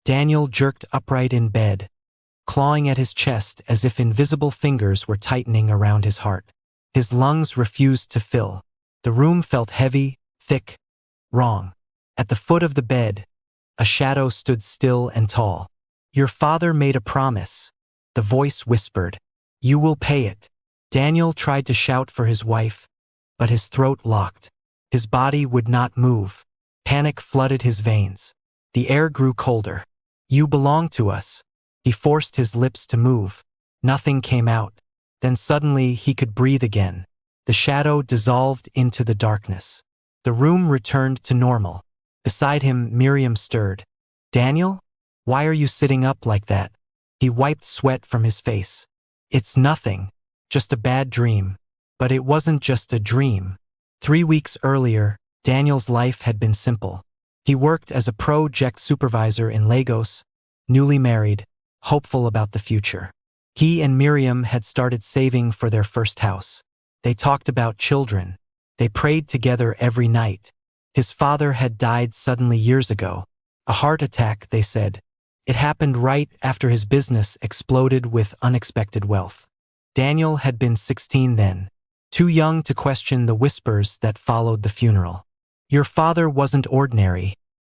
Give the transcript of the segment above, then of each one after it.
Daniel jerked upright in bed, clawing at his chest as if invisible fingers were tightening around his heart. His lungs refused to fill. The room felt heavy, thick, wrong. At the foot of the bed, a shadow stood still and tall. "Your father made a promise," the voice whispered. "You will pay it." Daniel tried to shout for his wife, but his throat locked. His body would not move. Panic flooded his veins. The air grew colder. "You belong to us." He forced his lips to move. Nothing came out. Then suddenly he could breathe again. The shadow dissolved into the darkness. The room returned to normal. Beside him, Miriam stirred. "Daniel? Why are you sitting up like that?" He wiped sweat from his face. "It's nothing. Just a bad dream." But it wasn't just a dream. 3 weeks earlier, Daniel's life had been simple. He worked as a project supervisor in Lagos, newly married, hopeful about the future. He and Miriam had started saving for their first house. They talked about children. They prayed together every night. His father had died suddenly years ago. A heart attack, they said. It happened right after his business exploded with unexpected wealth. Daniel had been 16 then, too young to question the whispers that followed the funeral. "Your father wasn't ordinary,"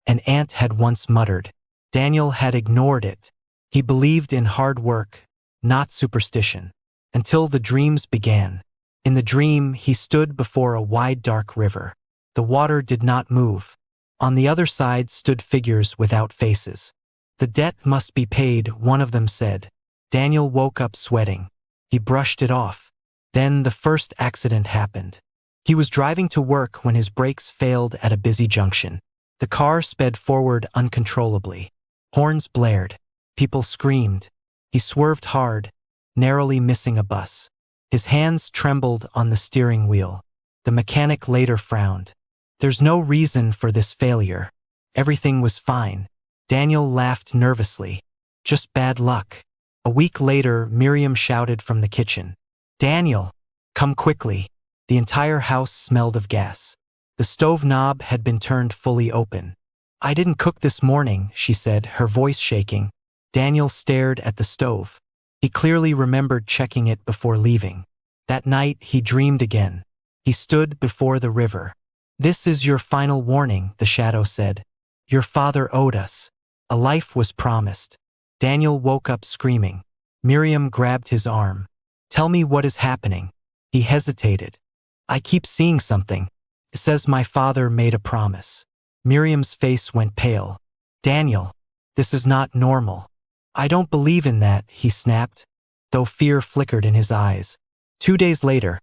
an aunt had once muttered. Daniel had ignored it. He believed in hard work, not superstition. Until the dreams began. In the dream, he stood before a wide dark river. The water did not move. On the other side stood figures without faces. "The debt must be paid," one of them said. Daniel woke up sweating. He brushed it off. Then the first accident happened. He was driving to work when his brakes failed at a busy junction. The car sped forward uncontrollably. Horns blared. People screamed. He swerved hard, narrowly missing a bus. His hands trembled on the steering wheel. The mechanic later frowned. "There's no reason for this failure. Everything was fine." Daniel laughed nervously. "Just bad luck." A week later, Miriam shouted from the kitchen, "Daniel, come quickly." The entire house smelled of gas. The stove knob had been turned fully open. "I didn't cook this morning," she said, her voice shaking. Daniel stared at the stove. He clearly remembered checking it before leaving. That night, he dreamed again. He stood before the river. "This is your final warning," the shadow said. "Your father owed us. A life was promised." Daniel woke up screaming. Miriam grabbed his arm. "Tell me what is happening." He hesitated. "I keep seeing something. It says my father made a promise." Miriam's face went pale. "Daniel, this is not normal." "I don't believe in that," he snapped, though fear flickered in his eyes. 2 days later,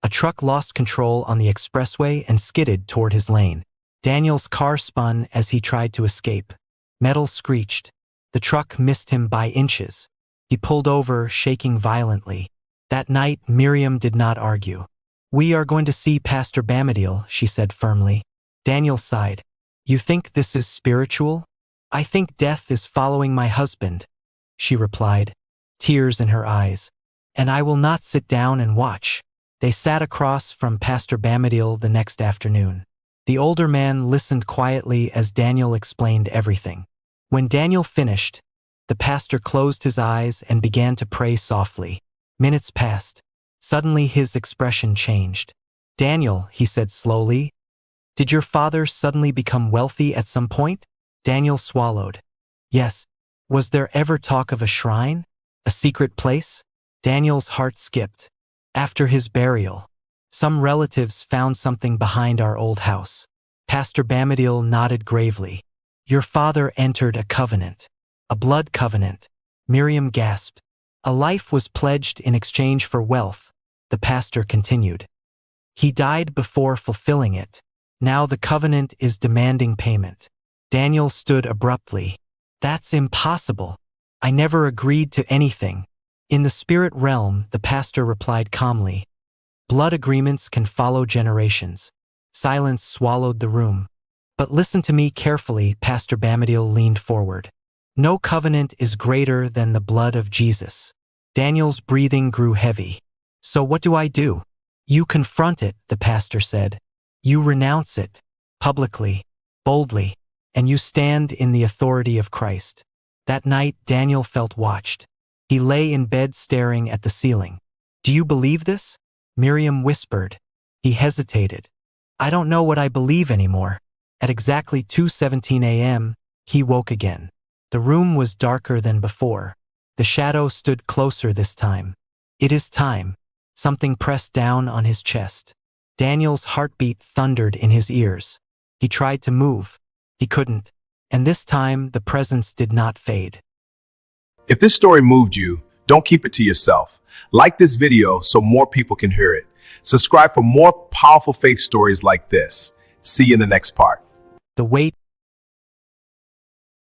a truck lost control on the expressway and skidded toward his lane. Daniel's car spun as he tried to escape. Metal screeched. The truck missed him by inches. He pulled over, shaking violently. That night, Miriam did not argue. "We are going to see Pastor Bamidele," she said firmly. Daniel sighed. "You think this is spiritual?" "I think death is following my husband," she replied, tears in her eyes. "And I will not sit down and watch." They sat across from Pastor Bamidele the next afternoon. The older man listened quietly as Daniel explained everything. When Daniel finished, the pastor closed his eyes and began to pray softly. Minutes passed. Suddenly his expression changed. "Daniel," he said slowly, "did your father suddenly become wealthy at some point?" Daniel swallowed. "Yes." "Was there ever talk of a shrine? A secret place?" Daniel's heart skipped. "After his burial, some relatives found something behind our old house." Pastor Bamidele nodded gravely. "Your father entered a covenant. A blood covenant." Miriam gasped. "A life was pledged in exchange for wealth," the pastor continued. "He died before fulfilling it. Now the covenant is demanding payment." Daniel stood abruptly. "That's impossible. I never agreed to anything." "In the spirit realm," the pastor replied calmly, "blood agreements can follow generations." Silence swallowed the room. "But listen to me carefully," Pastor Bamidele leaned forward. "No covenant is greater than the blood of Jesus." Daniel's breathing grew heavy. "So what do I do?" "You confront it," the pastor said. "You renounce it, publicly, boldly, and you stand in the authority of Christ." That night, Daniel felt watched. He lay in bed staring at the ceiling. "Do you believe this?" Miriam whispered. He hesitated. "I don't know what I believe anymore." At exactly 2:17 a.m., he woke again. The room was darker than before. The shadow stood closer this time. "It is time." Something pressed down on his chest. Daniel's heartbeat thundered in his ears. He tried to move. He couldn't. And this time, the presence did not fade. If this story moved you, don't keep it to yourself. Like this video so more people can hear it. Subscribe for more powerful faith stories like this. See you in the next part. The weight